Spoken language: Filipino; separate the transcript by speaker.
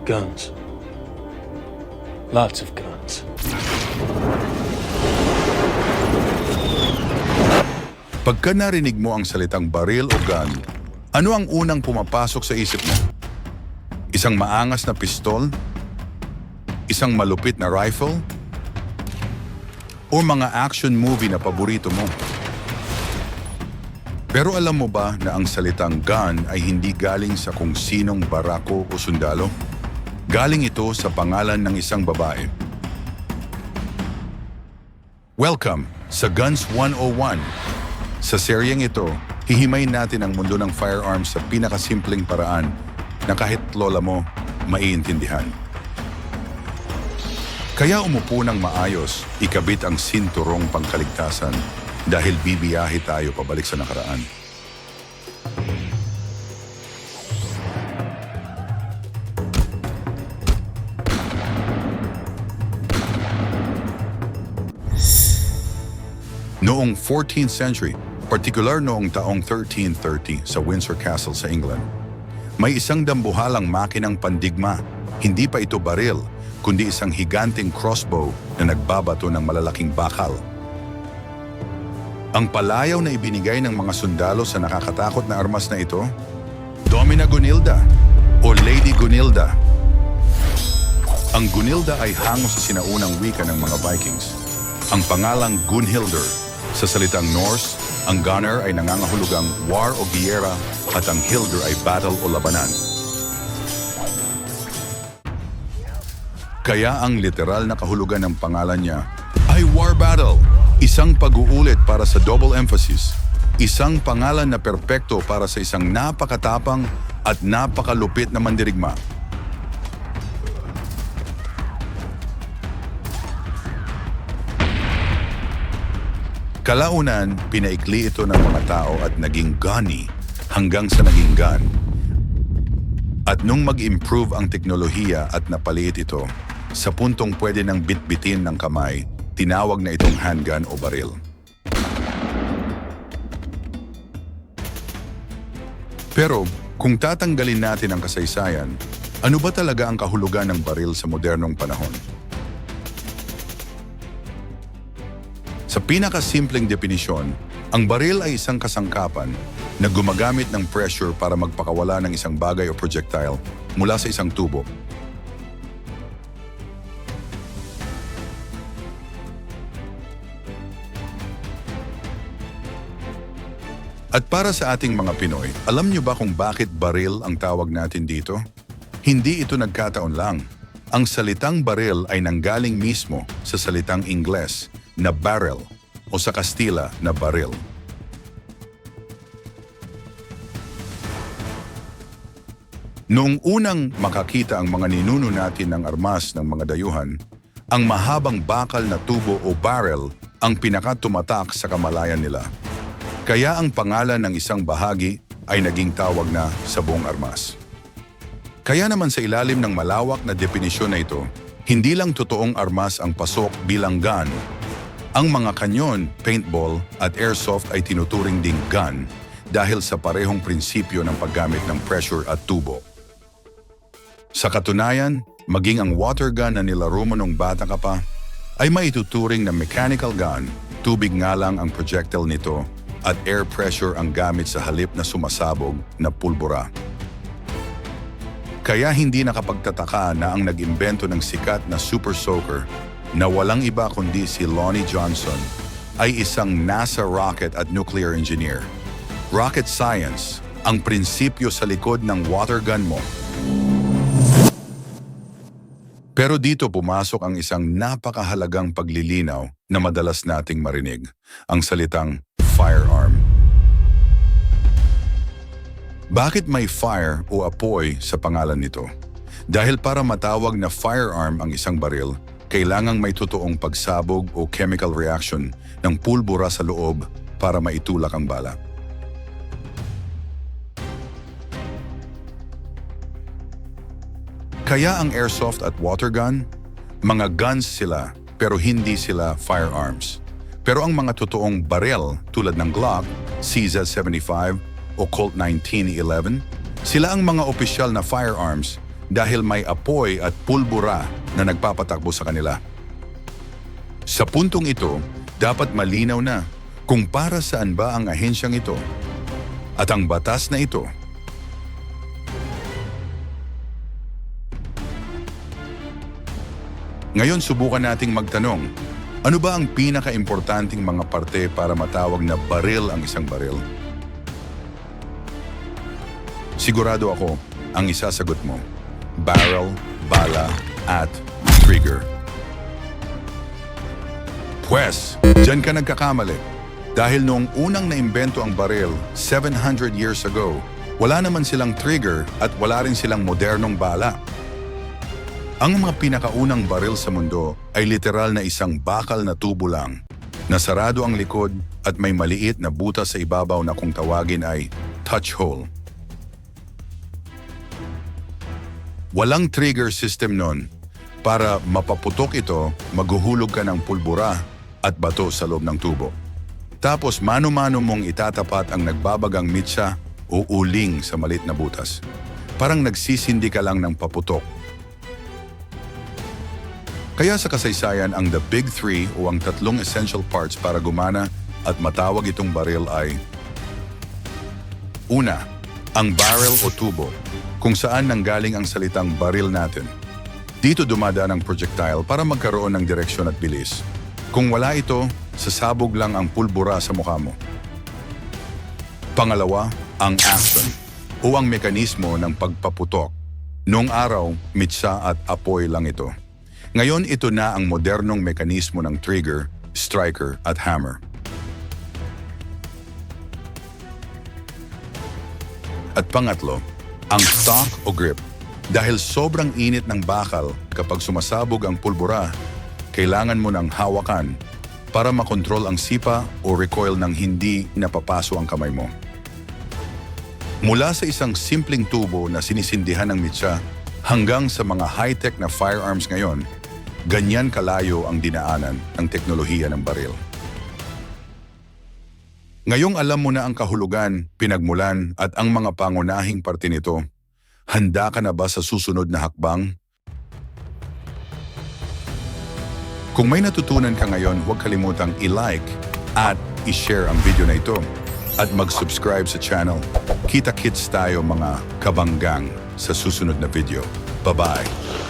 Speaker 1: Guns. Lots of guns.
Speaker 2: Pagka narinig mo ang salitang baril o gun, ano ang unang pumapasok sa isip mo? Isang maangas na pistol? Isang malupit na rifle? O mga action movie na paborito mo? Pero alam mo ba na ang salitang gun ay hindi galing sa kung sinong barako o sundalo? Galing ito sa pangalan ng isang babae. Welcome sa Guns 101. Sa seryeng ito, hihimayin natin ang mundo ng firearms sa pinakasimpleng paraan na kahit lola mo, maiintindihan. Kaya umupo ng maayos, ikabit ang sinturong pangkaligtasan dahil bibiyahe tayo pabalik sa nakaraan. Noong 14th century, partikular noong taong 1330 sa Windsor Castle sa England, may isang dambuhalang makinang pandigma. Hindi pa ito baril, kundi isang higanting crossbow na nagbabato ng malalaking bakal. Ang palayaw na ibinigay ng mga sundalo sa nakakatakot na armas na ito, Domina Gunilda o Lady Gunilda. Ang Gunilda ay hango sa sinaunang wika ng mga Vikings. Ang pangalang Gunhildr, sa salitang Norse, ang gunner ay nangangahulugang war o giyera at ang Hildr ay battle o labanan. Kaya ang literal na kahulugan ng pangalan niya ay war battle, isang pag-uulit para sa double emphasis, isang pangalan na perpekto para sa isang napakatapang at napakalupit na mandirigma. Kalaunan, pinaikli ito ng mga tao at naging gunny hanggang sa naging gun. At nung mag-improve ang teknolohiya at napaliit ito, sa puntong pwede nang bitbitin ng kamay, tinawag na itong handgun o baril. Pero kung tatanggalin natin ang kasaysayan, ano ba talaga ang kahulugan ng baril sa modernong panahon? Sa pinakasimpleng definisyon, ang baril ay isang kasangkapan na gumagamit ng pressure para magpakawala ng isang bagay o projectile mula sa isang tubo. At para sa ating mga Pinoy, alam niyo ba kung bakit baril ang tawag natin dito? Hindi ito nagkataon lang. Ang salitang baril ay nanggaling mismo sa salitang Ingles na barrel o sa Kastila na baril. Noong unang makakita ang mga ninuno natin ng armas ng mga dayuhan, ang mahabang bakal na tubo o barrel ang pinakatumatak sa kamalayan nila. Kaya ang pangalan ng isang bahagi ay naging tawag na sa buong armas. Kaya naman sa ilalim ng malawak na definisyon na ito, hindi lang totoong armas ang pasok bilang gun. Ang mga kanyon, paintball at airsoft ay tinuturing ding gun dahil sa parehong prinsipyo ng paggamit ng pressure at tubo. Sa katunayan, maging ang water gun na nilaro mo nung bata ka pa ay maituturing na mechanical gun, tubig nga lang ang projectile nito at air pressure ang gamit sa halip na sumasabog na pulbura. Kaya hindi nakapagtataka na ang nag-imbento ng sikat na super soaker na walang iba kundi si Lonnie Johnson ay isang NASA rocket at nuclear engineer. Rocket science, ang prinsipyo sa likod ng water gun mo. Pero dito pumasok ang isang napakahalagang paglilinaw na madalas nating marinig, ang salitang firearm. Bakit may fire o apoy sa pangalan nito? Dahil para matawag na firearm ang isang baril, kailangang may totoong pagsabog o chemical reaction ng pulbura sa loob para maitulak ang bala. Kaya ang airsoft at water gun, mga guns sila pero hindi sila firearms. Pero ang mga totoong baril tulad ng Glock, CZ-75 o Colt 1911, sila ang mga opisyal na firearms dahil may apoy at pulbura na nagpapatakbo sa kanila. Sa puntong ito, dapat malinaw na kung para saan ba ang ahensyang ito at ang batas na ito. Ngayon subukan nating magtanong, ano ba ang pinaka-importanting mga parte para matawag na baril ang isang baril? Sigurado ako, ang isasagot mo, barrel, bala, at trigger. Pwes, dyan ka nagkakamali. Dahil noong unang naimbento ang baril 700 years ago, wala naman silang trigger at wala rin silang modernong bala. Ang mga pinakaunang baril sa mundo ay literal na isang bakal na tubo lang, na sarado ang likod at may maliit na butas sa ibabaw na kung tawagin ay touch hole. Walang trigger system nun. Para mapaputok ito, maghuhulog ka ng pulbura at bato sa loob ng tubo. Tapos mano-mano mong itatapat ang nagbabagang mitsa o uling sa malit na butas. Parang nagsisindi ka lang ng paputok. Kaya sa kasaysayan, ang the big three o ang tatlong essential parts para gumana at matawag itong baril ay: una, ang barrel o tubo, kung saan nanggaling ang salitang baril natin. Dito dumadaan ang projectile para magkaroon ng direksyon at bilis. Kung wala ito, sasabog lang ang pulbura sa mukha mo. Pangalawa, ang action o ang mekanismo ng pagpaputok. Noong araw, mitsa at apoy lang ito. Ngayon ito na ang modernong mekanismo ng trigger, striker at hammer. At pangatlo, ang stock o grip. Dahil sobrang init ng bakal kapag sumasabog ang pulbura, kailangan mo ng hawakan para makontrol ang sipa o recoil ng hindi napapaso ang kamay mo. Mula sa isang simpleng tubo na sinisindihan ng mitsa hanggang sa mga high-tech na firearms ngayon, ganyan kalayo ang dinaanan ng teknolohiya ng baril. Ngayong alam mo na ang kahulugan, pinagmulan at ang mga pangunahing parte nito, handa ka na ba sa susunod na hakbang? Kung may natutunan ka ngayon, huwag kalimutang i-like at i-share ang video na ito at mag-subscribe sa channel. Kita-kits tayo mga kabanggang sa susunod na video. Bye-bye!